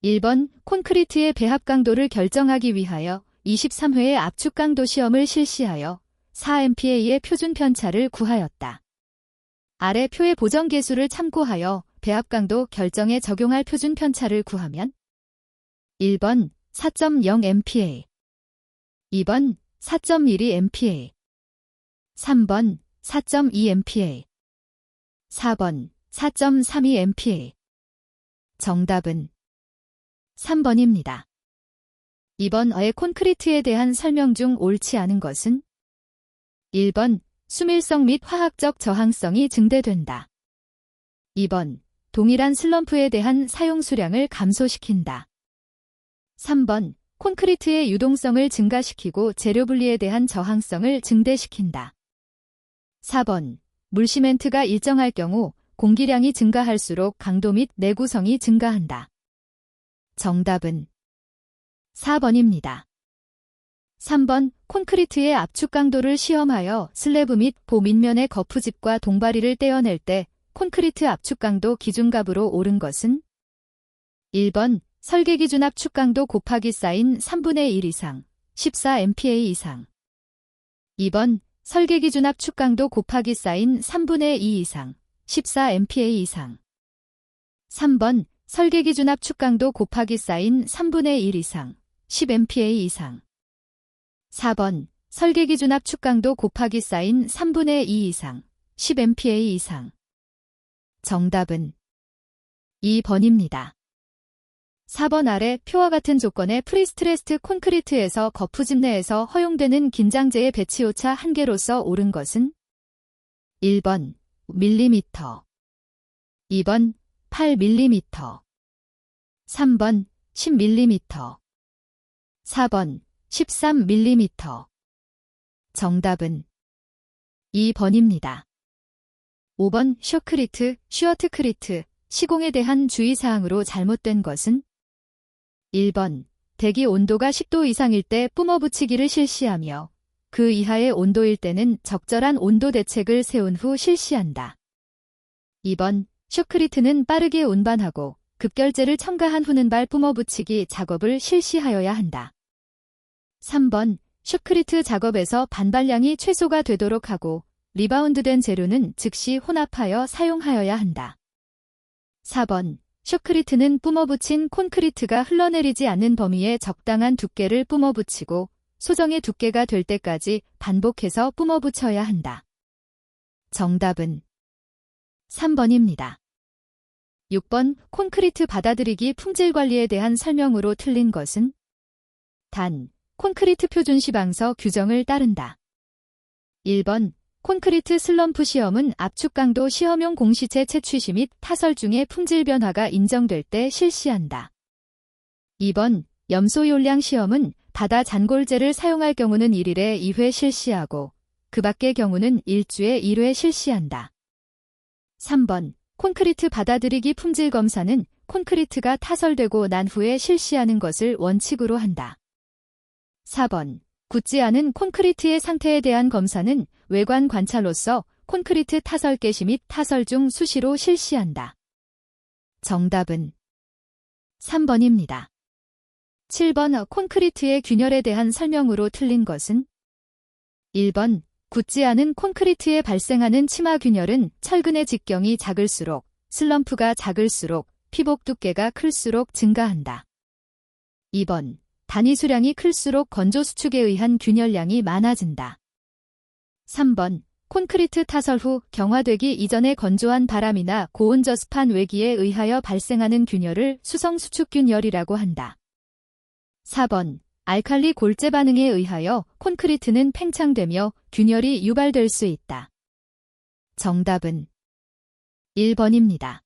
1번 콘크리트의 배합 강도를 결정하기 위하여 23회의 압축 강도 시험을 실시하여 4MPa의 표준 편차를 구하였다. 아래 표의 보정 계수를 참고하여 배합 강도 결정에 적용할 표준 편차를 구하면 1번 4.0MPa, 2번 4.12MPa, 3번 4.2MPa, 4번 4.32MPa. 정답은 3번입니다. 이번 어의 콘크리트에 대한 설명 중 옳지 않은 것은 1번 수밀성 및 화학적 저항성이 증대된다. 2번 동일한 슬럼프에 대한 사용 수량을 감소시킨다. 3번 콘크리트의 유동성을 증가시키고 재료 분리에 대한 저항성을 증대시킨다. 4번 물시멘트가 일정할 경우 공기량이 증가할수록 강도 및 내구성이 증가한다. 정답은 4번입니다. 3번 콘크리트의 압축 강도를 시험하여 슬래브 및 보 밑면의 거푸집과 동바리를 떼어낼 때 콘크리트 압축 강도 기준값으로 옳은 것은 1번 설계 기준 압축 강도 곱하기 사인 3분의 1 이상, 14MPa 이상. 2번 설계 기준 압축 강도 곱하기 사인 3분의 2 이상, 14MPa 이상. 3번 설계 기준 압축 강도 곱하기 사인 3분의 1 이상, 10MPa 이상. 4번 설계 기준 압축 강도 곱하기 사인 3분의 2 이상, 10MPa 이상. 정답은 2번입니다. 4번 아래 표와 같은 조건의 프리스트레스트 콘크리트에서 거푸집 내에서 허용되는 긴장재의 배치 오차 한계로서 옳은 것은 1번 밀리미터, 2번 8mm, 3번 10mm, 4번 13mm. 정답은 2번입니다. 5번 쇼크리트, 슈어트크리트, 시공에 대한 주의사항으로 잘못된 것은 1번 대기 온도가 10도 이상일 때 뿜어붙이기를 실시하며 그 이하의 온도일 때는 적절한 온도 대책을 세운 후 실시한다. 2번 쇼크리트는 빠르게 운반하고 급결제를 첨가한 후는 발 뿜어붙이기 작업을 실시하여야 한다. 3번 쇼크리트 작업에서 반발량이 최소가 되도록 하고 리바운드된 재료는 즉시 혼합하여 사용하여야 한다. 4번 쇼크리트는 뿜어붙인 콘크리트가 흘러내리지 않는 범위에 적당한 두께를 뿜어붙이고 소정의 두께가 될 때까지 반복해서 뿜어붙여야 한다. 정답은 3번입니다. 6번 콘크리트 받아들이기 품질 관리에 대한 설명으로 틀린 것은 단, 콘크리트 표준 시방서 규정을 따른다. 1번 콘크리트 슬럼프 시험은 압축 강도 시험용 공시체 채취시 및 타설 중에 품질 변화가 인정될 때 실시한다. 2번 염소 용량 시험은 바다 잔골재를 사용할 경우는 1일에 2회 실시하고 그 밖의 경우는 일주에 1회 실시한다. 3번 콘크리트 받아들이기 품질 검사는 콘크리트가 타설되고 난 후에 실시하는 것을 원칙으로 한다. 4번 굳지 않은 콘크리트의 상태에 대한 검사는 외관 관찰로서 콘크리트 타설 개시 및 타설 중 수시로 실시한다. 정답은 3번입니다. 7번 콘크리트의 균열에 대한 설명으로 틀린 것은 1번 굳지 않은 콘크리트에 발생하는 치마 균열은 철근의 직경이 작을수록 슬럼프가 작을수록 피복 두께가 클수록 증가한다. 2번 단위 수량이 클수록 건조 수축에 의한 균열량이 많아진다. 3번 콘크리트 타설 후 경화되기 이전에 건조한 바람이나 고온 저습한 외기에 의하여 발생하는 균열을 수성 수축 균열이라고 한다. 4번 알칼리 골재 반응에 의하여 콘크리트는 팽창되며 균열이 유발될 수 있다. 정답은 1번입니다.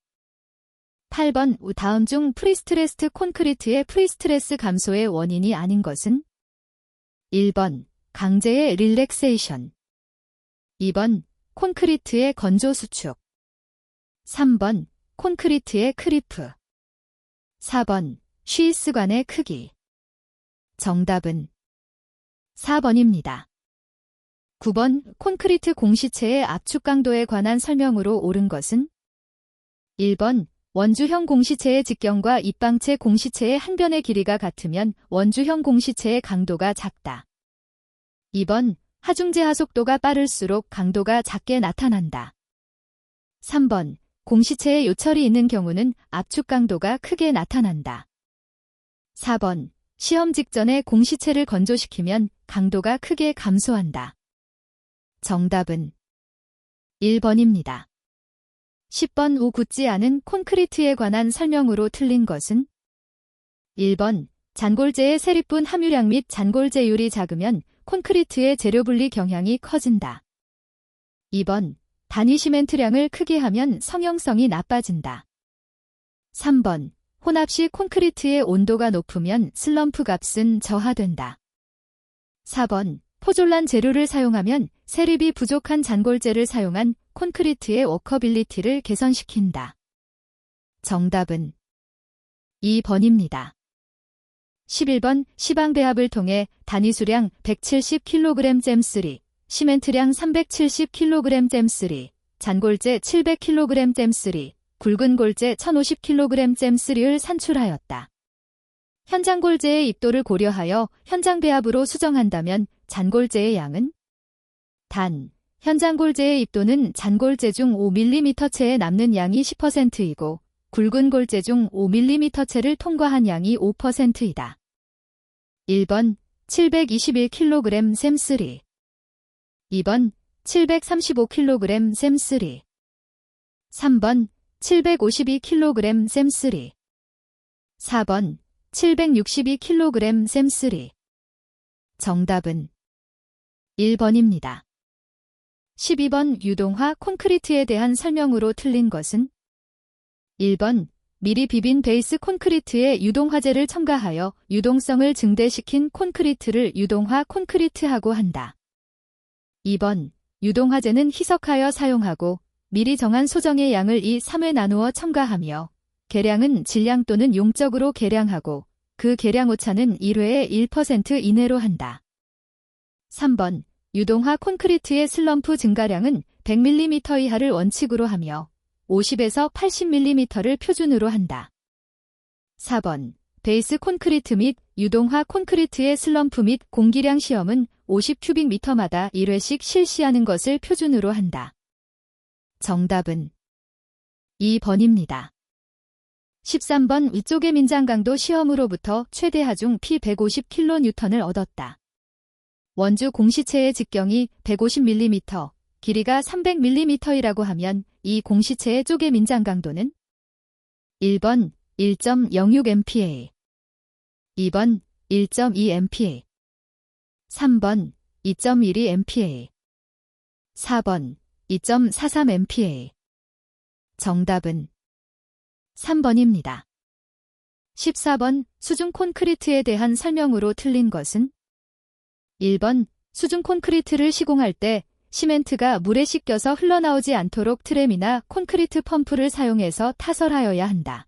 8번 다음 중 프리스트레스트 콘크리트의 프리스트레스 감소의 원인이 아닌 것은 1번 강제의 릴렉세이션, 2번 콘크리트의 건조 수축, 3번 콘크리트의 크리프, 4번 쉬이스관의 크기. 정답은 4번입니다. 9번 콘크리트 공시체의 압축 강도에 관한 설명으로 옳은 것은 1번 원주형 공시체의 직경과 입방체 공시체의 한 변의 길이가 같으면 원주형 공시체의 강도가 작다. 2번, 하중제 하속도가 빠를수록 강도가 작게 나타난다. 3번, 공시체에 요철이 있는 경우는 압축 강도가 크게 나타난다. 4번, 시험 직전에 공시체를 건조시키면 강도가 크게 감소한다. 정답은 1번입니다. 10번 우 굳지 않은 콘크리트에 관한 설명으로 틀린 것은 1번, 잔골재의 세립분 함유량 및 잔골재율이 작으면 콘크리트의 재료 분리 경향이 커진다. 2번, 단위 시멘트량을 크게 하면 성형성이 나빠진다. 3번, 혼합 시 콘크리트의 온도가 높으면 슬럼프 값은 저하된다. 4번, 포졸란 재료를 사용하면 세립이 부족한 잔골재를 사용한 콘크리트의 워커빌리티를 개선시킨다. 정답은 2번입니다. 11번, 시방배합을 통해 단위 수량 170kg 잼3, 시멘트량 370kg 잼3, 잔골재 700kg 잼3, 굵은 골재 1050kg 잼3를 산출하였다. 현장 골재의 입도를 고려하여 현장 배합으로 수정한다면 잔골재의 양은 단, 현장 골재의 입도는 잔골재 중 5mm체에 남는 양이 10%이고 굵은 골재 중 5mm체를 통과한 양이 5%이다. 1번 721kg 샘3, 2번 735kg 샘3, 3번 752kg 샘3, 4번 762kg 샘3. 정답은 1번입니다. 12번 유동화 콘크리트에 대한 설명으로 틀린 것은 1번, 미리 비빈 베이스 콘크리트에 유동화재를 첨가하여 유동성을 증대시킨 콘크리트를 유동화 콘크리트하고 한다. 2번, 유동화재는 희석하여 사용하고 미리 정한 소정의 양을 2, 3회 나누어 첨가하며 계량은 질량 또는 용적으로 계량하고 그 계량 오차는 1회에 1% 이내로 한다. 3번, 유동화 콘크리트의 슬럼프 증가량은 100mm 이하를 원칙으로 하며 50에서 80mm를 표준으로 한다. 4번, 베이스 콘크리트 및 유동화 콘크리트의 슬럼프 및 공기량 시험은 50큐빅미터마다 1회씩 실시하는 것을 표준으로 한다. 정답은 2번입니다. 13번 위쪽의 민장 강도 시험으로부터 최대 하중 P150kN을 얻었다. 원주 공시체의 직경이 150mm, 길이가 300mm이라고 하면 이 공시체의 쪼개 민장 강도는 1번 1.06MPa, 2번 1.2MPa, 3번 2.12MPa, 4번 2.43MPa. 정답은 3번입니다. 14번 수중 콘크리트에 대한 설명으로 틀린 것은 1번 수중 콘크리트를 시공할 때 시멘트가 물에 씻겨서 흘러나오지 않도록 트램이나 콘크리트 펌프를 사용해서 타설하여야 한다.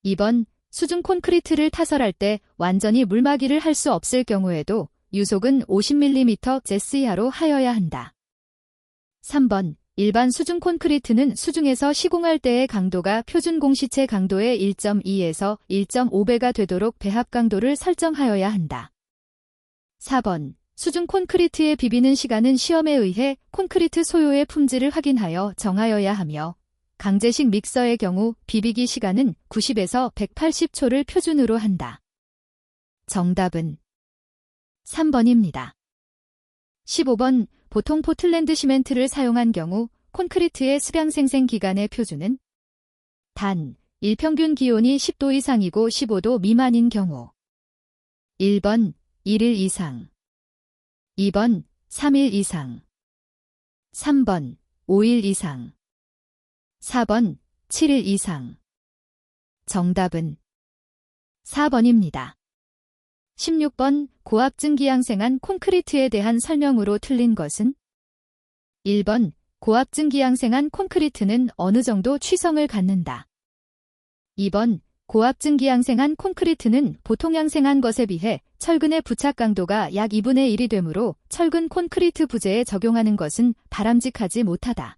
2번 수중 콘크리트를 타설할 때 완전히 물막이를 할 수 없을 경우에도 유속은 50mm 제스 이하로 하여야 한다. 3번 일반 수중 콘크리트는 수중에서 시공할 때의 강도가 표준 공시체 강도의 1.2에서 1.5배가 되도록 배합 강도를 설정하여야 한다. 4번 수중 콘크리트에 비비는 시간은 시험에 의해 콘크리트 소요의 품질을 확인하여 정하여야 하며 강제식 믹서의 경우 비비기 시간은 90에서 180초를 표준으로 한다. 정답은 3번입니다. 15번 보통 포틀랜드 시멘트를 사용한 경우 콘크리트의 습양생생 기간의 표준은 단, 일평균 기온이 10도 이상이고 15도 미만인 경우 1번 1일 이상, 2번 3일 이상, 3번 5일 이상, 4번 7일 이상. 정답은 4번입니다. 16번 고압증기양생한 콘크리트에 대한 설명으로 틀린 것은 1번 고압증기양생한 콘크리트는 어느 정도 취성을 갖는다. 2번 고압증기양생한 콘크리트는 보통 양생한 것에 비해 철근의 부착 강도가 약 2분의 1이 되므로 철근 콘크리트 부재에 적용하는 것은 바람직하지 못하다.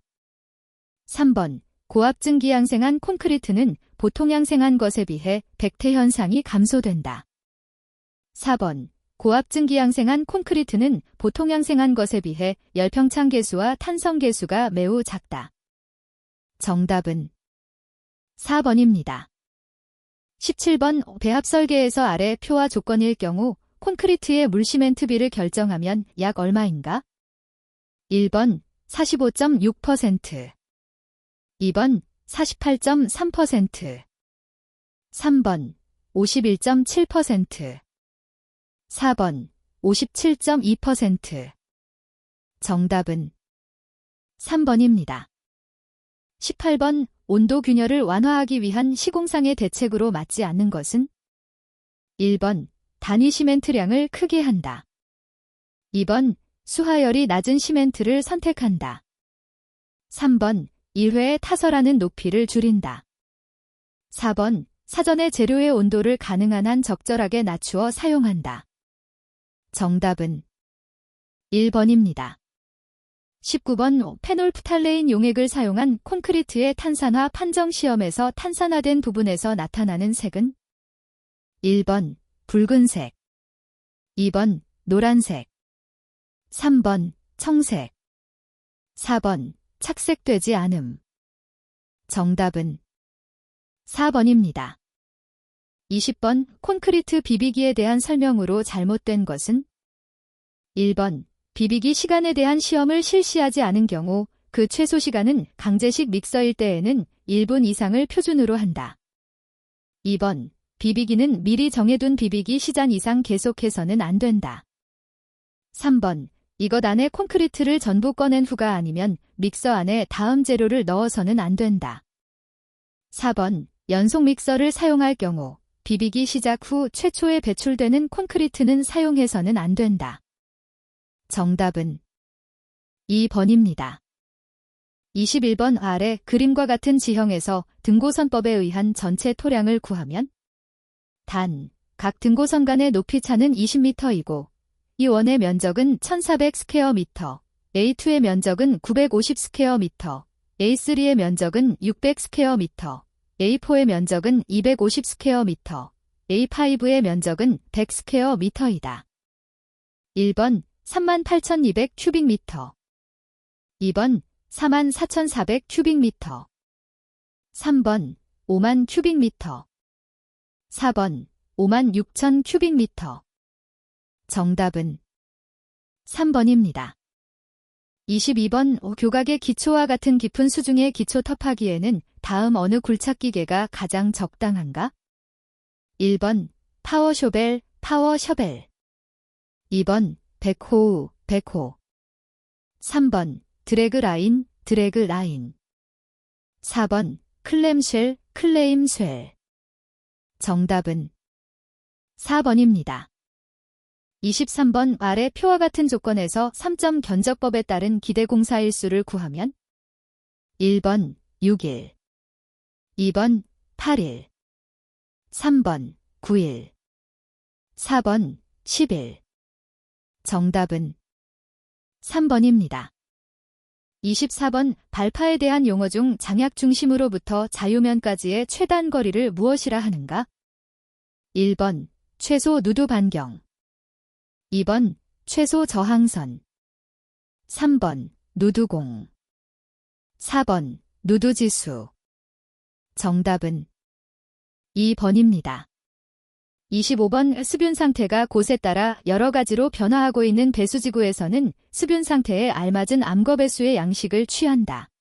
3번 고압증기양생한 콘크리트는 보통양생한 것에 비해 백태 현상이 감소된다. 4번. 고압증기양생한 콘크리트는 보통양생한 것에 비해 열평창 계수와 탄성 계수가 매우 작다. 정답은 4번입니다. 17번. 배합 설계에서 아래 표와 조건일 경우 콘크리트의 물시멘트비를 결정하면 약 얼마인가? 1번 45.6%, 2번 48.3%, 3번 51.7%, 4번 57.2%. 정답은 3번입니다. 18번. 온도 균열을 완화하기 위한 시공상의 대책으로 맞지 않는 것은? 1번. 단위 시멘트량을 크게 한다. 2번. 수하열이 낮은 시멘트를 선택한다. 3번. 1회에 타설하는 높이를 줄인다. 4번. 사전에 재료의 온도를 가능한 한 적절하게 낮추어 사용한다. 정답은 1번입니다. 19번. 페놀프탈레인 용액을 사용한 콘크리트의 탄산화 판정 시험에서 탄산화된 부분에서 나타나는 색은? 1번. 붉은색, 2번. 노란색, 3번. 청색, 4번. 착색되지 않음. 정답은 4번입니다. 20번. 콘크리트 비비기에 대한 설명으로 잘못된 것은? 1번. 비비기 시간에 대한 시험을 실시하지 않은 경우 그 최소 시간은 강제식 믹서일 때에는 1분 이상을 표준으로 한다. 2번. 비비기는 미리 정해둔 비비기 시간 이상 계속해서는 안 된다. 3번. 이것 안에 콘크리트를 전부 꺼낸 후가 아니면 믹서 안에 다음 재료를 넣어서는 안 된다. 4번. 연속 믹서를 사용할 경우 비비기 시작 후 최초에 배출되는 콘크리트는 사용해서는 안 된다. 정답은 2번입니다. 21번. 아래 그림과 같은 지형에서 등고선법에 의한 전체 토량을 구하면? 단, 각 등고선 간의 높이 차는 20m이고 E1의 면적은 1400 스퀘어미터, A2의 면적은 950 스퀘어미터, A3의 면적은 600 스퀘어미터, A4의 면적은 250 스퀘어미터, A5의 면적은 100 스퀘어미터이다. 1번 38,200 큐빅미터, 2번 44,400 큐빅미터, 3번 5만 큐빅미터, 4번 56,000 큐빅미터. 정답은 3번입니다. 22번. 교각의 기초와 같은 깊은 수중의 기초 터파기에는 다음 어느 굴착기계가 가장 적당한가? 1번 파워쇼벨, 파워셔벨, 2번 백호우, 백호, 3번 드래그라인, 드래그라인, 4번 클램쉘, 클레임쉘. 정답은 4번입니다. 23번. 아래 표와 같은 조건에서 3점 견적법에 따른 기대공사 일수를 구하면? 1번 6일, 2번 8일, 3번 9일, 4번 10일. 정답은 3번입니다. 24번. 발파에 대한 용어 중 장약 중심으로부터 자유면까지의 최단 거리를 무엇이라 하는가? 1번 최소 누드 반경, 2번 최소 저항선, 3번 누드공, 4번 누드지수. 정답은 2번입니다. 25번. 수변 상태가 곳에 따라 여러 가지로 변화하고 있는 배수지구에서는 수변 상태에 알맞은 암거 배수의 양식을 취한다.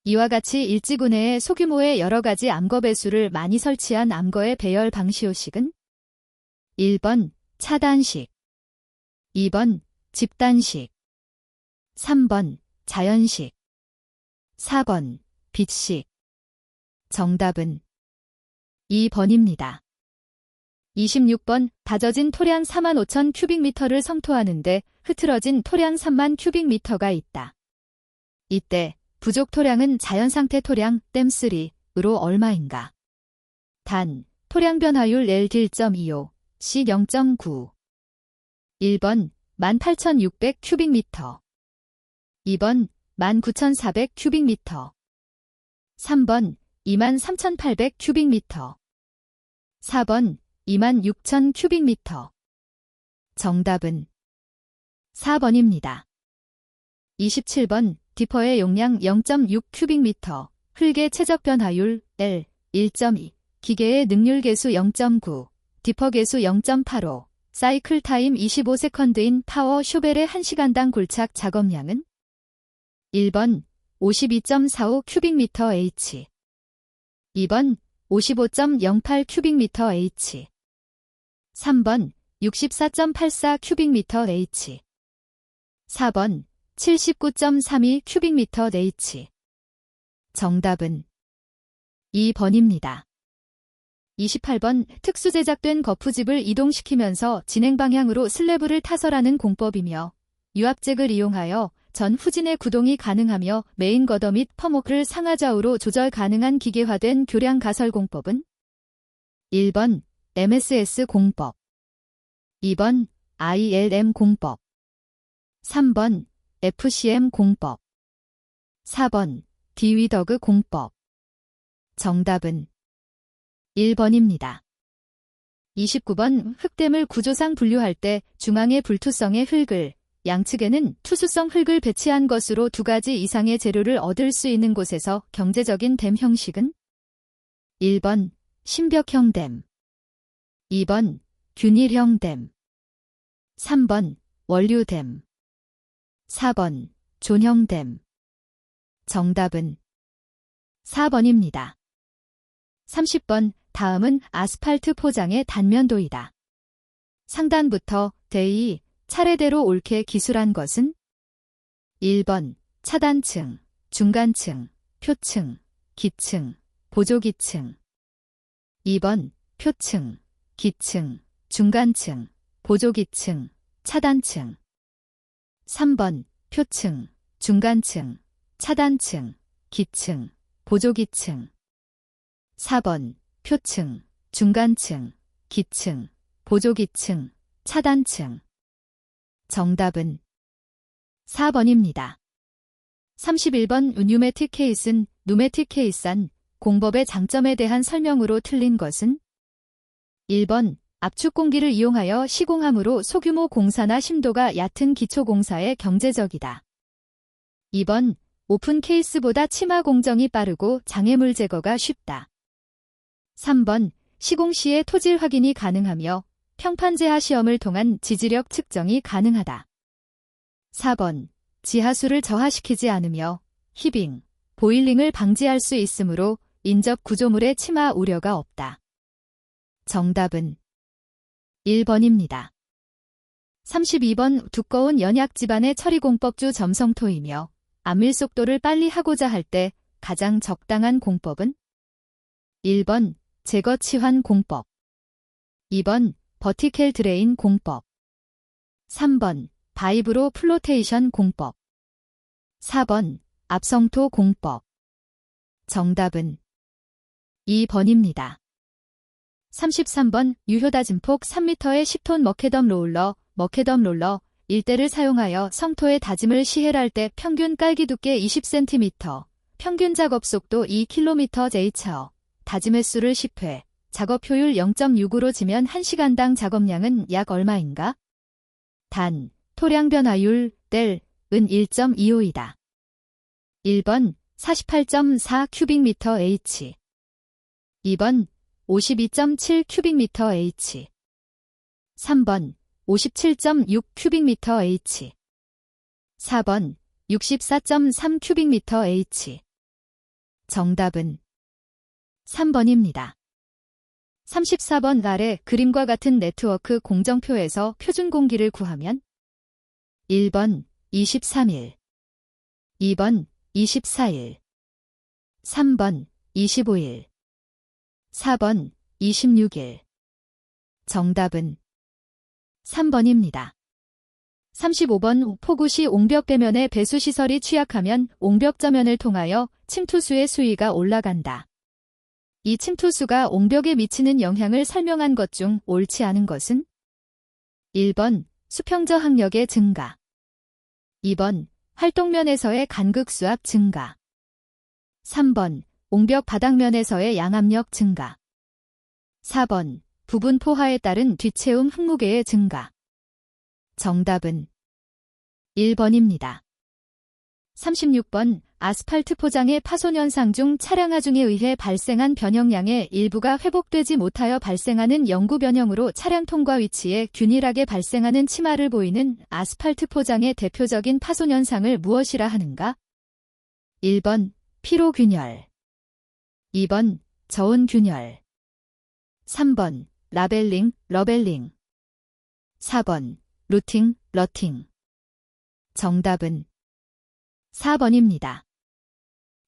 이와 같이 일지구 내에 소규모의 여러 가지 암거 배수를 많이 설치한 암거의 배열 방시호식은? 1번 차단식, 2번 집단식, 3번 자연식, 4번 빛식. 정답은 2번입니다. 26번. 다져진 토량 45,000 큐빅미터를 성토하는데 흐트러진 토량 3만 큐빅미터가 있다. 이때 부족 토량은 자연상태 토량 댐3으로 얼마인가? 단, 토량 변화율 L1.25, C 0.9. 1번 18,600 큐빅미터, 2번 19,400 큐빅미터, 3번 23,800 큐빅미터. 4번 26,000 큐빅미터. 정답은 4번입니다. 27번 디퍼의 용량 0.6 큐빅미터, 흙의 최적 변화율 L 1.2, 기계의 능률 계수 0.9, 디퍼 계수 0.85, 사이클 타임 25세컨드인 파워 쇼벨의 1시간당 골착 작업량은 1번 52.45 큐빅미터 H, 2번 55.08 큐빅미터 H, 3번 64.84 큐빅미터 H, 4번 79.32 큐빅미터 H. 정답은 2번입니다. 28번 특수 제작된 거푸집을 이동시키면서 진행 방향으로 슬래브를 타설하는 공법이며 유압잭을 이용하여 전 후진의 구동이 가능하며 메인 거더 및 퍼모크를 상하좌우로 조절 가능한 기계화된 교량 가설 공법은 1번 MSS 공법, 2번 ILM 공법, 3번 FCM 공법, 4번 디위더그 공법. 정답은 1번입니다. 29번 흙댐을 구조상 분류할 때 중앙에 불투성의 흙을, 양측에는 투수성 흙을 배치한 것으로 두 가지 이상의 재료를 얻을 수 있는 곳에서 경제적인 댐 형식은 1번 심벽형 댐, 2번 균일형 댐, 3번 원류댐, 4번 존형댐. 정답은 4번입니다. 30번 다음은 아스팔트 포장의 단면도이다. 상단부터 대이 차례대로 옳게 기술한 것은 1번 차단층, 중간층, 표층, 기층, 보조기층, 2번 표층, 기층, 중간층, 보조기층, 차단층, 3번 표층, 중간층, 차단층, 기층, 보조기층, 4번 표층, 중간층, 기층, 보조기층, 차단층. 정답은 4번입니다. 31번 뉴매틱 케이스는 누매틱 케이스한 공법의 장점에 대한 설명으로 틀린 것은 1번 압축 공기를 이용하여 시공함으로 소규모 공사나 심도가 얕은 기초공사에 경제적이다. 2번 오픈 케이스보다 치마 공정이 빠르고 장애물 제거가 쉽다. 3번 시공 시에 토질 확인이 가능하며 평판 제하 시험을 통한 지지력 측정이 가능하다. 4번 지하수를 저하시키지 않으며 히빙, 보일링을 방지할 수 있으므로 인접 구조물의 침하 우려가 없다. 정답은 1번입니다. 32번 두꺼운 연약 지반의 처리공법주 점성토이며 안밀 속도를 빨리 하고자 할 때 가장 적당한 공법은 1번 제거 치환 공법, 2번 버티켈 드레인 공법, 3번 바이브로 플로테이션 공법, 4번 압성토 공법. 정답은 2번입니다. 33번 유효다짐폭 3m의 10톤 머케덤 롤러 1대를 사용하여 성토의 다짐을 시해할 때 평균 깔기 두께 20cm, 평균 작업 속도 2km/h, 다짐 횟수를 10회, 작업 효율 0.6으로 지면 1시간당 작업량은 약 얼마인가? 단, 토량 변화율 델은 1.25이다. 1번 48.4 큐빅미터 H, 2번 52.7 큐빅미터 H, 3번 57.6 큐빅미터 H, 4번 64.3 큐빅미터 H. 정답은 3번입니다. 34번 아래 그림과 같은 네트워크 공정표에서 표준 공기를 구하면 1번 23일, 2번 24일, 3번 25일, 4번 26일. 정답은 3번입니다. 35번 폭우시 옹벽배면의 배수시설이 취약하면 옹벽저면을 통하여 침투수의 수위가 올라간다. 이 침투수가 옹벽에 미치는 영향을 설명한 것 중 옳지 않은 것은 1번 수평저 항력의 증가, 2번 활동면에서의 간극수압 증가, 3번 옹벽 바닥면에서의 양압력 증가. 4번. 부분 포화에 따른 뒤채움 흙무게의 증가. 정답은 1번입니다. 36번. 아스팔트 포장의 파손 현상 중 차량 하중에 의해 발생한 변형량의 일부가 회복되지 못하여 발생하는 영구 변형으로 차량 통과 위치에 균일하게 발생하는 치마를 보이는 아스팔트 포장의 대표적인 파손 현상을 무엇이라 하는가? 1번. 피로균열. 2번. 저온균열. 3번. 라벨링, 러벨링. 4번. 루팅, 러팅. 정답은 4번입니다.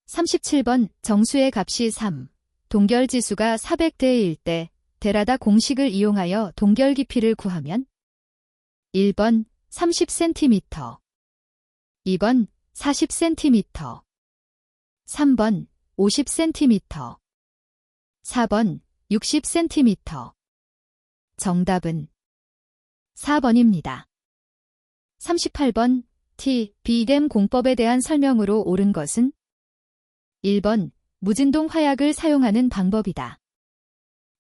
37번. 정수의 값이 3. 동결지수가 400대 1 때 데라다 공식을 이용하여 동결 깊이를 구하면 1번 30cm, 2번 40cm, 3번 50cm, 4번 60cm. 정답은 4번입니다. 38번. T-B댐 공법에 대한 설명으로 옳은 것은 1번. 무진동 화약을 사용하는 방법이다.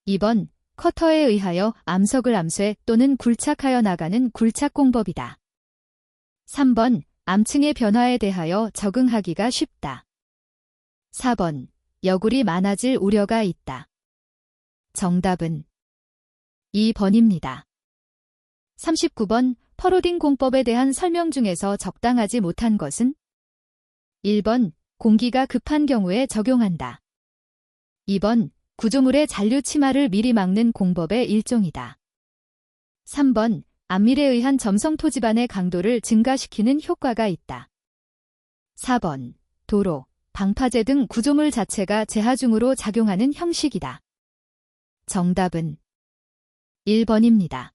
2번. 커터에 의하여 암석을 암쇄 또는 굴착하여 나가는 굴착 공법이다. 3번. 암층의 변화에 대하여 적응하기가 쉽다. 4번. 여굴이 많아질 우려가 있다. 정답은 2번입니다. 39번. 퍼로딩 공법에 대한 설명 중에서 적당하지 못한 것은 1번. 공기가 급한 경우에 적용한다. 2번. 구조물의 잔류 침하를 미리 막는 공법의 일종이다. 3번. 안밀에 의한 점성 토지반의 강도를 증가시키는 효과가 있다. 4번. 도로, 방파제 등 구조물 자체가 재하중으로 작용하는 형식이다. 정답은 1번입니다.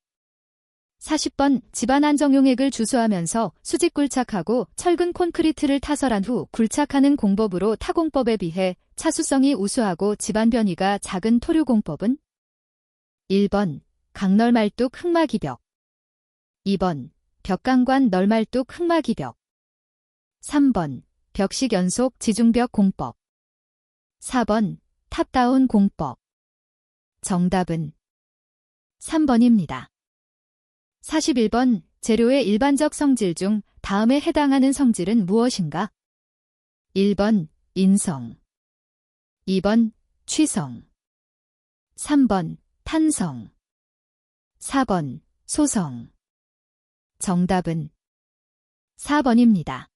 40번. 집안 안정용액을 주수하면서 수직 굴착하고 철근 콘크리트를 타설한 후 굴착하는 공법으로 타공법에 비해 차수성이 우수하고 집안 변이가 작은 토류 공법은 1번. 강널말뚝 흑마기벽. 2번. 벽강관 널말뚝 흑마기벽. 3번. 벽식 연속 지중벽 공법. 4번. 탑다운 공법. 정답은 3번입니다. 41번. 재료의 일반적 성질 중 다음에 해당하는 성질은 무엇인가? 1번. 인성. 2번. 취성. 3번. 탄성. 4번. 소성. 정답은 4번입니다.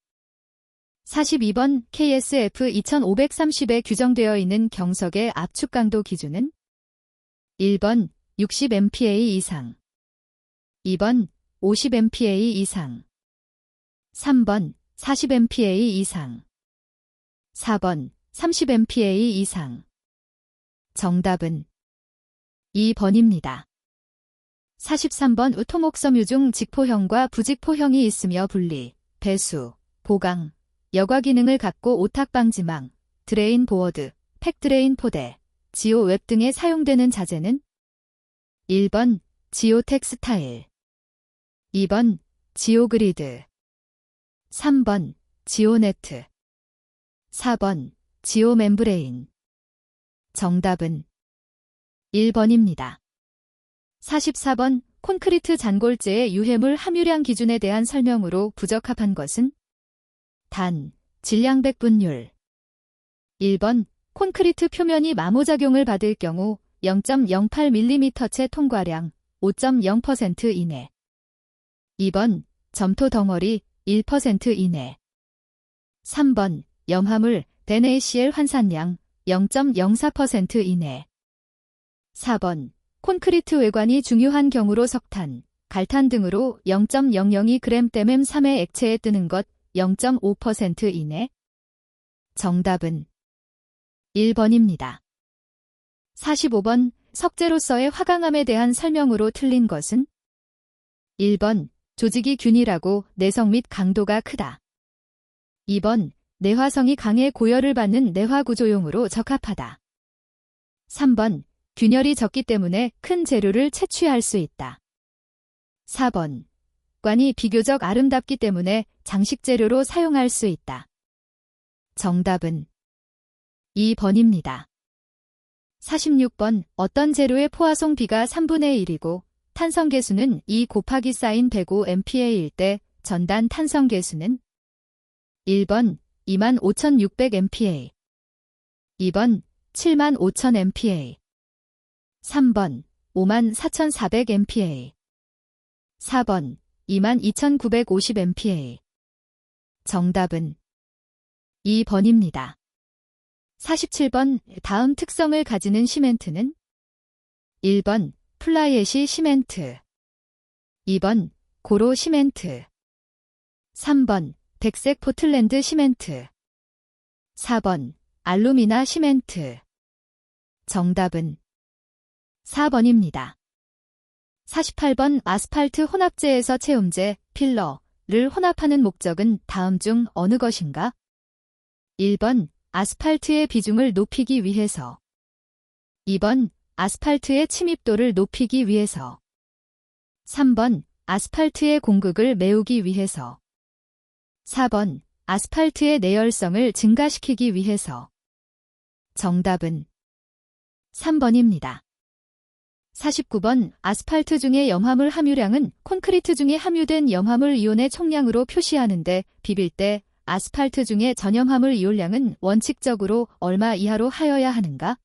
42번. KSF 2530에 규정되어 있는 경석의 압축 강도 기준은 1번. 60MPa 이상. 2번. 50MPa 이상. 3번. 40MPa 이상. 4번. 30MPa 이상. 정답은 2번입니다. 43번. 토목섬유 중 직포형과 부직포형이 있으며 분리, 배수, 보강, 여과 기능을 갖고 오탁방지망, 드레인 보어드, 팩드레인 포대, 지오 웹 등에 사용되는 자재는 1번. 지오 텍스타일. 2번. 지오 그리드. 3번. 지오 네트. 4번. 지오 멤브레인. 정답은 1번입니다. 44번. 콘크리트 잔골재의 유해물 함유량 기준에 대한 설명으로 부적합한 것은 단, 질량백 분율. 1번. 콘크리트 표면이 마모작용을 받을 경우 0.08mm체 통과량 5.0% 이내. 2번. 점토 덩어리 1% 이내. 3번. 염화물 NaCl 환산량 0.04% 이내. 4번. 콘크리트 외관이 중요한 경우로 석탄, 갈탄 등으로 0.002g댐 3의 액체에 뜨는 것 0.5% 이내. 정답은 1번입니다. 45번. 석재로서의 화강암에 대한 설명으로 틀린 것은 1번. 조직이 균일하고 내성 및 강도가 크다. 2번. 내화성이 강해 고열을 받는 내화구조용으로 적합하다. 3번. 균열이 적기 때문에 큰 재료를 채취할 수 있다. 4번. 관이 비교적 아름답기 때문에 장식 재료로 사용할 수 있다. 정답은 2번입니다. 46번 어떤 재료의 포화송 비가 3분의 1이고 탄성계수는 2 곱하기 사인 105MPa일 때 전단 탄성계수는 1번 25,600MPa 2번 75,000MPa 3번 54,400MPa 4번 22,950MPa 정답은 2번입니다. 47번 다음 특성을 가지는 시멘트는 1번 플라이애시 시멘트 2번 고로 시멘트 3번 백색 포틀랜드 시멘트 4번 알루미나 시멘트 정답은 4번입니다. 48번 아스팔트 혼합재에서 채움제, 필러를 혼합하는 목적은 다음 중 어느 것인가? 1번 아스팔트의 비중을 높이기 위해서 2번 아스팔트의 침입도를 높이기 위해서 3번 아스팔트의 공극을 메우기 위해서 4번 아스팔트의 내열성을 증가시키기 위해서 정답은 3번입니다. 49번 아스팔트 중의 염화물 함유량은 콘크리트 중에 함유된 염화물 이온의 총량으로 표시하는데 비빌 때 아스팔트 중의 전염화물 이온량은 원칙적으로 얼마 이하로 하여야 하는가?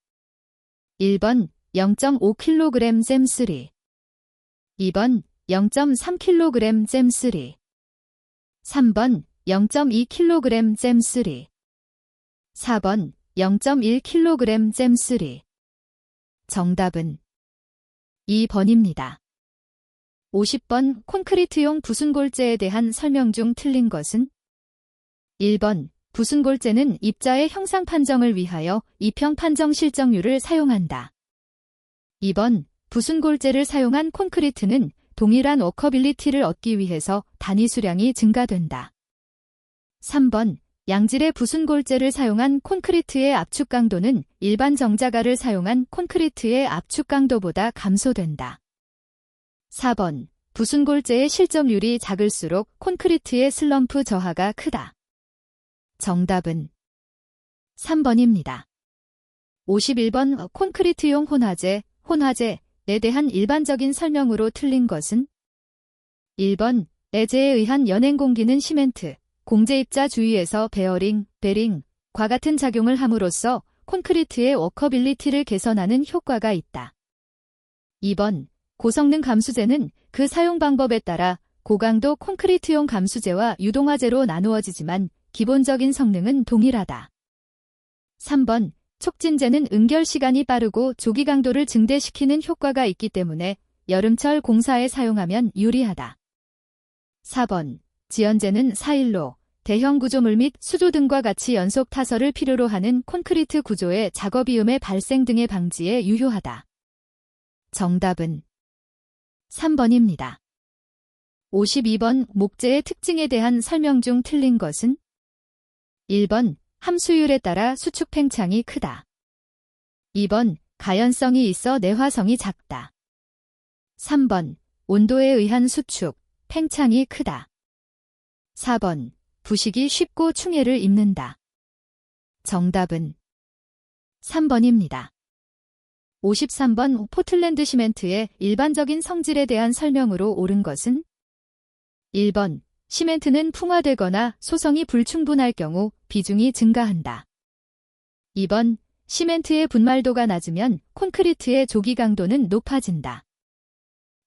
1번 0.5kg 잼3 2번 0.3kg 잼3 3번 0.2kg 잼3 4번 0.1kg 잼3 정답은 2번입니다. 50번 콘크리트용 부순골재에 대한 설명 중 틀린 것은 1번 부순골재는 입자의 형상 판정을 위하여 이평 판정 실정률을 사용한다. 2번 부순골재를 사용한 콘크리트는 동일한 워커빌리티를 얻기 위해서 단위 수량이 증가된다. 3번 양질의 부순골재를 사용한 콘크리트의 압축 강도는 일반 정자가를 사용한 콘크리트의 압축 강도보다 감소된다. 4번 부순골재의 실점률이 작을수록 콘크리트의 슬럼프 저하가 크다. 정답은 3번입니다. 51번 콘크리트용 혼화재에 대한 일반적인 설명으로 틀린 것은 1번 내재에 의한 연행공기는 시멘트, 공제입자 주위에서 베링과 같은 작용을 함으로써 콘크리트의 워커빌리티를 개선하는 효과가 있다. 2번 고성능 감수재는 그 사용 방법에 따라 고강도 콘크리트용 감수재와 유동화재로 나누어지지만 기본적인 성능은 동일하다. 3번 촉진재는 응결 시간이 빠르고 조기 강도를 증대시키는 효과가 있기 때문에 여름철 공사에 사용하면 유리하다. 4번 지연재는 사일로, 대형 구조물 및 수조 등과 같이 연속 타설을 필요로 하는 콘크리트 구조의 작업이음의 발생 등의 방지에 유효하다. 정답은 3번입니다. 52번 목재의 특징에 대한 설명 중 틀린 것은 1번 함수율에 따라 수축 팽창이 크다. 2번 가연성이 있어 내화성이 작다. 3번 온도에 의한 수축, 팽창이 크다. 4번 부식이 쉽고 충해를 입는다. 정답은 3번입니다. 53번 포틀랜드 시멘트의 일반적인 성질에 대한 설명으로 옳은 것은 1번 시멘트는 풍화되거나 소성이 불충분할 경우 비중이 증가한다. 2번 시멘트의 분말도가 낮으면 콘크리트의 조기 강도는 높아진다.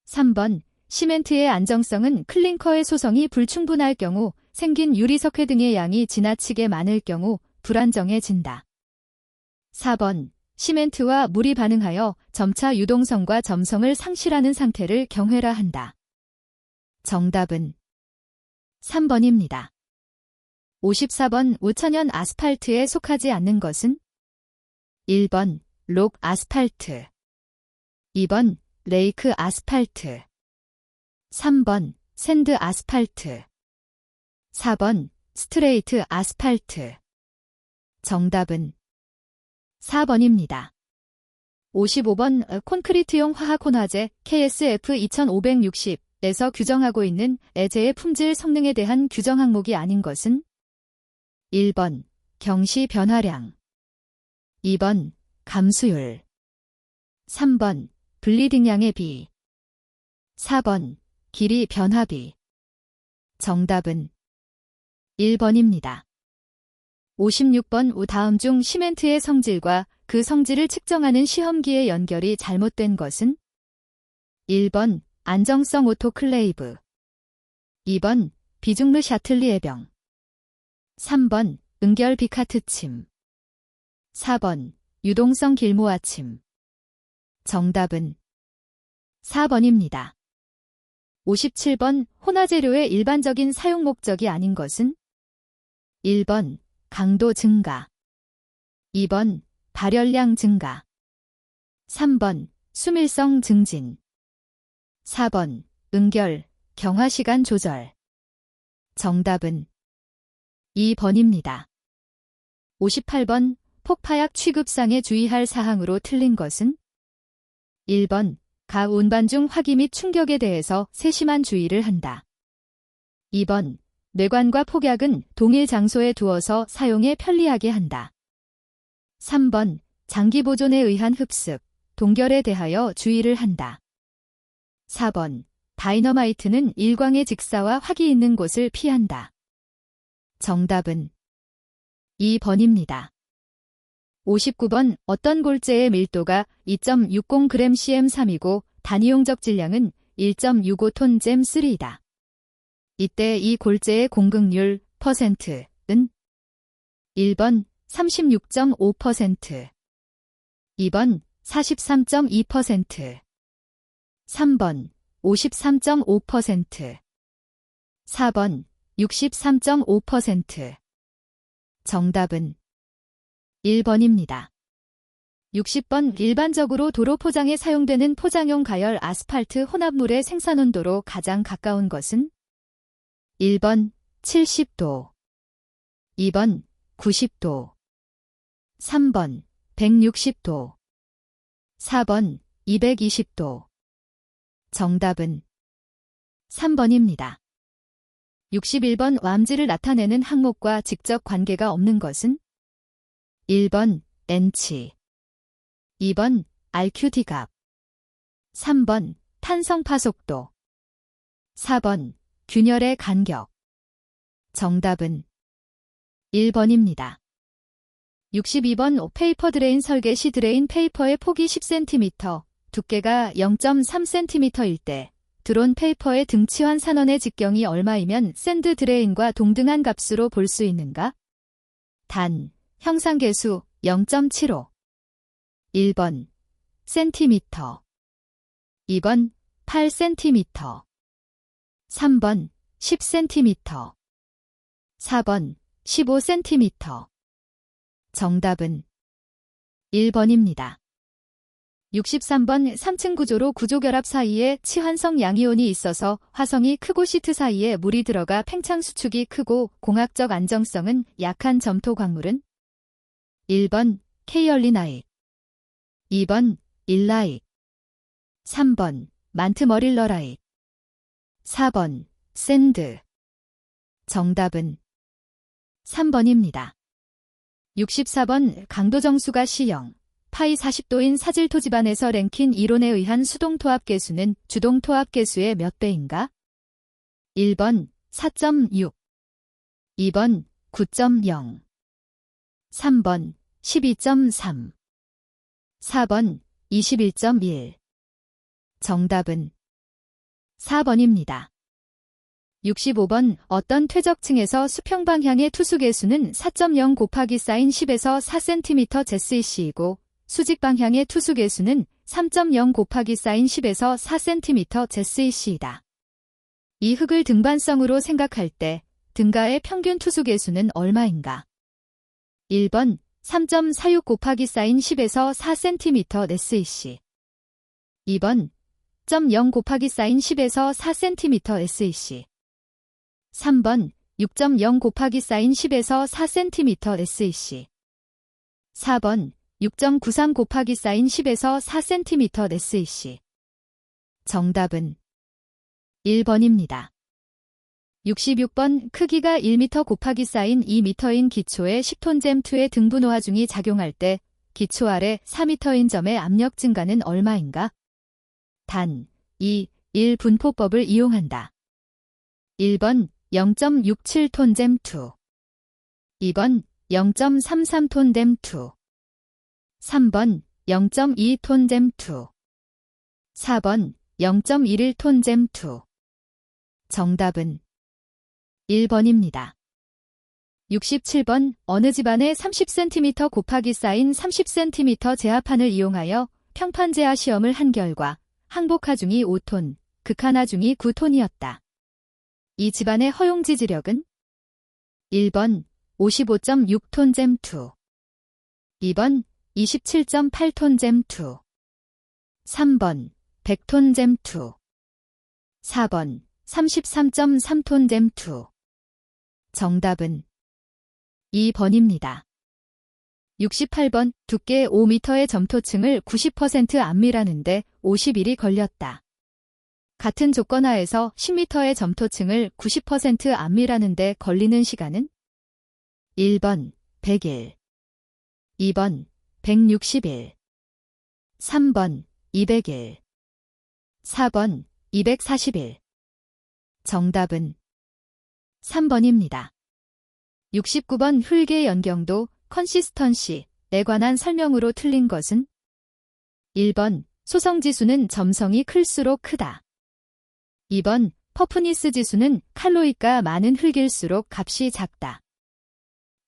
3번 시멘트의 안정성은 클링커의 소성이 불충분할 경우 생긴 유리석회 등의 양이 지나치게 많을 경우 불안정해진다. 4번 시멘트와 물이 반응하여 점차 유동성과 점성을 상실하는 상태를 경회라한다. 정답은 3번입니다. 54번 5천연 아스팔트에 속하지 않는 것은 1번 록 아스팔트 2번 레이크 아스팔트 3번 샌드 아스팔트 4번 스트레이트 아스팔트 정답은 4번입니다. 55번 콘크리트용 화학 혼화재 KSF 2560에서 규정하고 있는 애재의 품질 성능에 대한 규정 항목이 아닌 것은 1번 경시 변화량 2번 감수율. 3번 분리등량의 비. 4번 길이 변화비. 정답은 1번입니다. 56번 우 다음 중 시멘트의 성질과 그 성질을 측정하는 시험기의 연결이 잘못된 것은? 1번 안정성 오토클레이브. 2번 비중르 샤틀리에병. 3번 은결 비카트침. 4번 유동성 길모아침. 정답은 4번입니다. 57번 혼화재료의 일반적인 사용 목적이 아닌 것은? 1번 강도 증가. 2번 발열량 증가. 3번 수밀성 증진. 4번 은결, 경화시간 조절. 정답은 2번입니다. 58번 폭파약 취급상에 주의할 사항으로 틀린 것은? 1번 가 운반 중 화기 및 충격에 대해서 세심한 주의를 한다. 2번 뇌관과 폭약은 동일 장소에 두어서 사용에 편리하게 한다. 3번 장기 보존에 의한 흡습, 동결에 대하여 주의를 한다. 4번 다이너마이트는 일광의 직사와 화기 있는 곳을 피한다. 정답은 2번입니다. 59번 어떤 골재의 밀도가 2.60gcm3이고 단위용적 질량은 1.65톤 잼3이다. 이때 이 골재의 공극률 %은? 1번 36.5%, 2번 43.2%, 3번 53.5%, 4번 63.5%. 정답은 1번입니다. 60번 일반적으로 도로 포장에 사용되는 포장용 가열 아스팔트 혼합물의 생산온도로 가장 가까운 것은? 1번 70도, 2번 90도, 3번 160도, 4번 220도. 정답은 3번입니다. 61번 왬지를 나타내는 항목과 직접 관계가 없는 것은? 1번 N치, 2번 RQD값, 3번 탄성파속도, 4번 균열의 간격. 정답은 1번입니다. 62번 페이퍼 드레인 설계 시 드레인 페이퍼의 폭이 10cm, 두께가 0.3cm일 때 드론 페이퍼의 등치환 산원의 직경이 얼마이면 샌드 드레인과 동등한 값으로 볼 수 있는가? 단, 형상계수 0.75. 1번 센티미터, 2번 8cm, 3번 10cm, 4번 15cm. 정답은 1번입니다. 63번 3층 구조로 구조결합 사이에 치환성 양이온이 있어서 화성이 크고 시트 사이에 물이 들어가 팽창 수축이 크고 공학적 안정성은 약한 점토 광물은? 1번 케이얼리나잇, 2번 일라잇, 3번 만트머릴러라잇, 4번 샌드. 정답은 3번입니다. 64번 강도정수가 C형, 파이 40도인 사질토지반에서 랭킨 이론에 의한 수동토합계수는 주동토합계수의 몇 배인가? 1번 4.6, 2번 9.0, 3번 12.3, 4번 21.1. 정답은 4번입니다. 65번 어떤 퇴적층에서 수평 방향의 투수 계수는 4.0 곱하기 사인 10에서 4cm 제스이시이고 수직 방향의 투수 계수는 3.0 곱하기 사인 10에서 4cm 제스이시이다. 이 흙을 등반성으로 생각할 때 등가의 평균 투수 계수는 얼마인가? 1번 3.46 곱하기 사인 10에서 4cm SEC, 2번 0 곱하기 사인 10에서 4cm SEC, 3번 6.0 곱하기 사인 10에서 4cm SEC, 4번 6.93 곱하기 사인 10에서 4cm SEC. 정답은 1번입니다. 66번 크기가 1m 곱하기 사인 2m인 기초의 10톤 잼2의 등분 호화중이 작용할 때 기초 아래 4m인 점의 압력 증가는 얼마인가? 단, 2, 1 분포법을 이용한다. 1번 0.67톤잼2 2번 0.33톤잼2 3번 0.2톤잼2 4번 0.11톤잼2 정답은 1번입니다. 67번 어느 집안에 30cm 곱하기 사인 30cm 제하판을 이용하여 평판 제하 시험을 한 결과 항복 하중이 5톤, 극한 하중이 9톤이었다. 이 집안의 허용 지지력은 1번 55.6톤잼2 2번 27.8톤잼2 3번 100톤잼2 4번 33.3톤잼2 정답은 2번입니다. 68번 두께 5m의 점토층을 90% 안밀하는데 50일이 걸렸다. 같은 조건 하에서 10m의 점토층을 90% 안밀하는데 걸리는 시간은 1번 100일 2번 160일 3번 200일 4번 240일 정답은 3번입니다. 69번 흙의 연경도 컨시스턴시에 관한 설명으로 틀린 것은 1번 소성지수는 점성이 클수록 크다. 2번 퍼프니스 지수는 칼로리가 많은 흙일수록 값이 작다.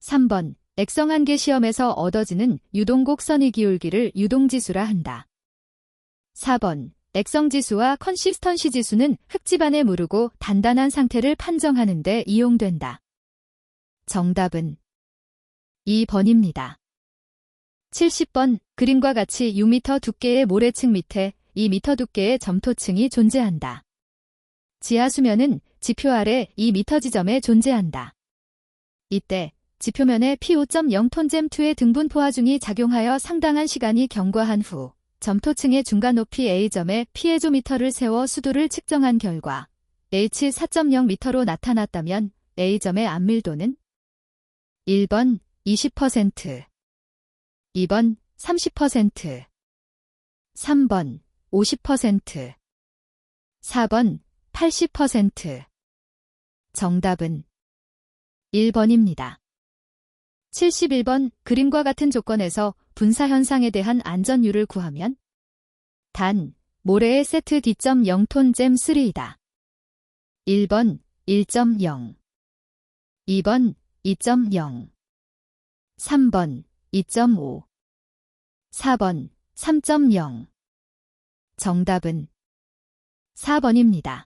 3번 액성한계 시험에서 얻어지는 유동곡 선이기울기를 유동지수라 한다. 4번 액성지수와 컨시스턴시 지수는 흙집안에 무르고 단단한 상태를 판정하는 데 이용된다. 정답은 2번입니다. 70번 그림과 같이 6m 두께의 모래층 밑에 2m 두께의 점토층이 존재한다. 지하수면은 지표 아래 2m 지점에 존재한다. 이때 지표면에 P5.0톤잼2의 등분포화중이 작용하여 상당한 시간이 경과한 후 점토층의 중간 높이 A점에 피에조미터를 세워 수도를 측정한 결과 H 4.0m로 나타났다면 A점의 안밀도는 1번 20%, 2번 30%, 3번 50%, 4번 80%. 정답은 1번입니다. 71번 그림과 같은 조건에서 분사현상에 대한 안전율을 구하면 단, 모래의 세트 D.0톤잼3이다. 1번 1.0, 2번 2.0, 3번 2.5, 4번 3.0. 정답은 4번입니다.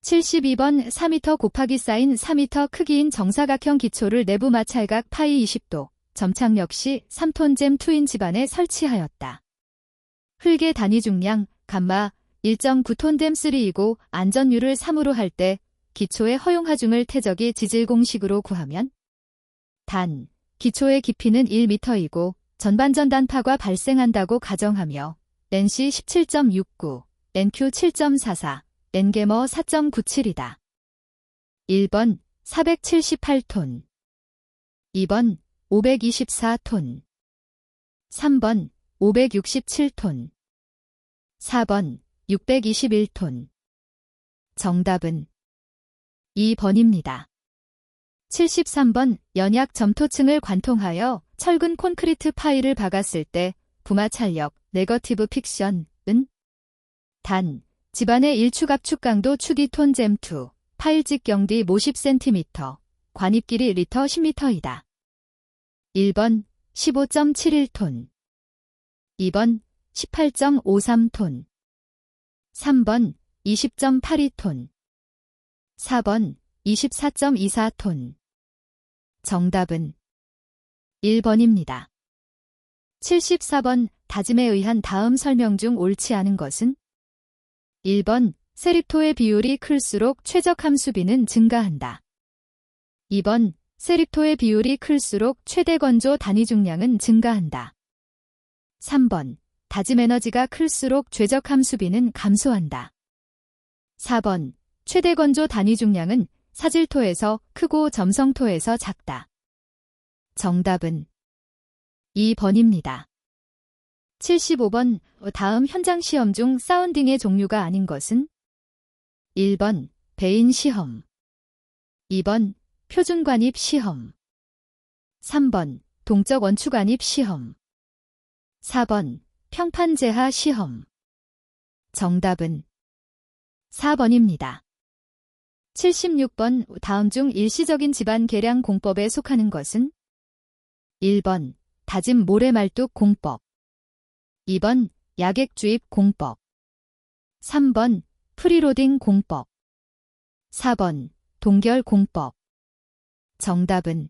72번 4m 곱하기 사인 4m 크기인 정사각형 기초를 내부 마찰각 파이 20도, 점착 역시 3톤잼2인 집안에 설치하였다. 흙의 단위 중량, 감마 1.9톤잼3이고 안전율을 3으로 할 때 기초의 허용 하중을 태적이 지질 공식으로 구하면 단, 기초의 깊이는 1m이고 전반전 단파가 발생한다고 가정하며 NC 17.69, NQ 7.44, N개머 4.97이다. 1번 478톤, 2번 524톤, 3번 567톤, 4번 621톤. 정답은 2번입니다. 73번 연약 점토층을 관통하여 철근 콘크리트 파일을 박았을 때 부마찰력, 네거티브 픽션은 단, 집안의 일축압축 강도 축이 톤잼2, 파일직 경디 50cm, 관입 길이 리터 10m이다. 1번 15.71톤, 2번 18.53톤, 3번 20.82톤, 4번 24.24톤. 정답은 1번입니다. 74번 다짐에 의한 다음 설명 중 옳지 않은 것은 1번 세립토의 비율이 클수록 최적함수비는 증가한다. 2번 세립토의 비율이 클수록 최대 건조 단위 중량은 증가한다. 3번 다짐 에너지가 클수록 최적함수비는 감소한다. 4번 최대 건조 단위 중량은 사질토에서 크고 점성토에서 작다. 정답은 2번입니다. 75번 다음 현장 시험 중 사운딩의 종류가 아닌 것은? 1번 배인 시험, 2번 표준관입 시험, 3번 동적 원추관입 시험, 4번 평판제하 시험. 정답은 4번입니다. 76번 다음 중 일시적인 집안 계량 공법에 속하는 것은? 1번 다짐 모래말뚝 공법, 2번 야객 주입 공법, 3번 프리로딩 공법, 4번 동결 공법. 정답은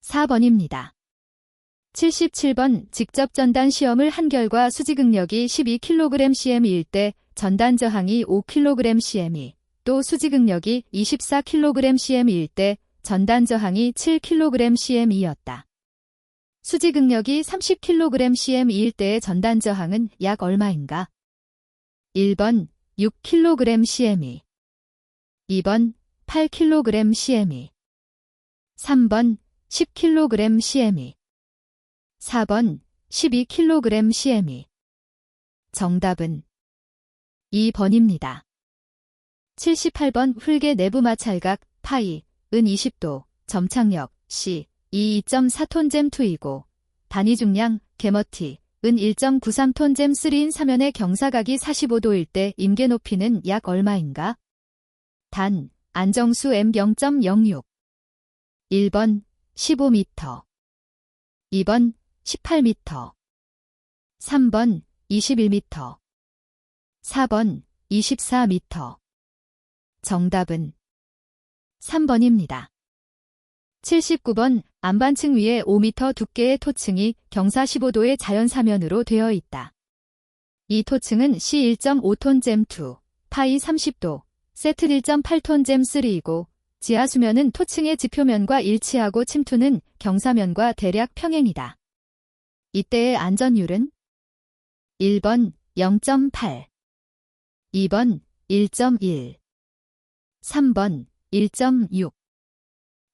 4번입니다. 77번 직접 전단 시험을 한 결과 수지 극력이 12kg/cm일 때 전단 저항이 5kg/cm, 또 수지 극력이 24kg/cm일 때 전단 저항이 7kg/cm이었다. 수지 극력이 30kg/cm일 때의 전단 저항은 약 얼마인가? 1번 6kg/cm, 2번 8kg/cm, 3번 10kg/cm, 4번 12kg/cm. 정답은 2번입니다. 78번 훌개 내부 마찰각 파이 은 20도, 점착력 C 2.4톤/2이고 단위 중량 개머티 은 1.93톤/3인 사면의 경사각이 45도일 때 임계 높이는 약 얼마인가? 단, 안정수 M 0.06. 1번 15m, 2번 18m, 3번 21m, 4번 24m. 정답은 3번입니다. 79번 안반층 위에 5m 두께의 토층이 경사 15도의 자연사면으로 되어 있다. 이 토층은 C 1.5톤/2, 파이 30도, 세트 1.8톤/3이고 지하수면은 토층의 지표면과 일치하고 침투는 경사면과 대략 평행이다. 이때의 안전율은? 1번 0.8, 2번 1.1, 3번 1.6,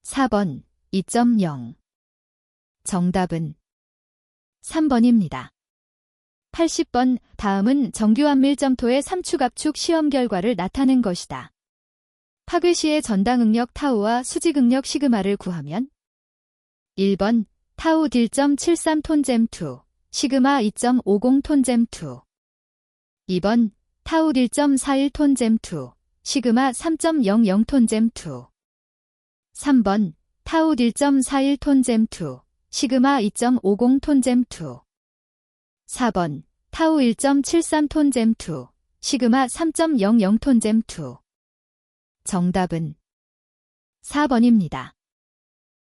4번 2.0. 정답은 3번입니다. 80번 다음은 정규 안밀점토의 삼축압축 시험 결과를 나타낸 것이다. 파괴 시의 전당 응력 타우와 수지 응력 시그마를 구하면 1번 타우 1.73톤/2, 시그마 2.50톤/2, 2번 타우 1.41톤/2, 시그마 3.00톤/2, 3번 타우 1.41톤/2, 시그마 2.50톤/2, 4번 타우 1.73톤/2, 시그마 3.00톤/2. 정답은 4번입니다.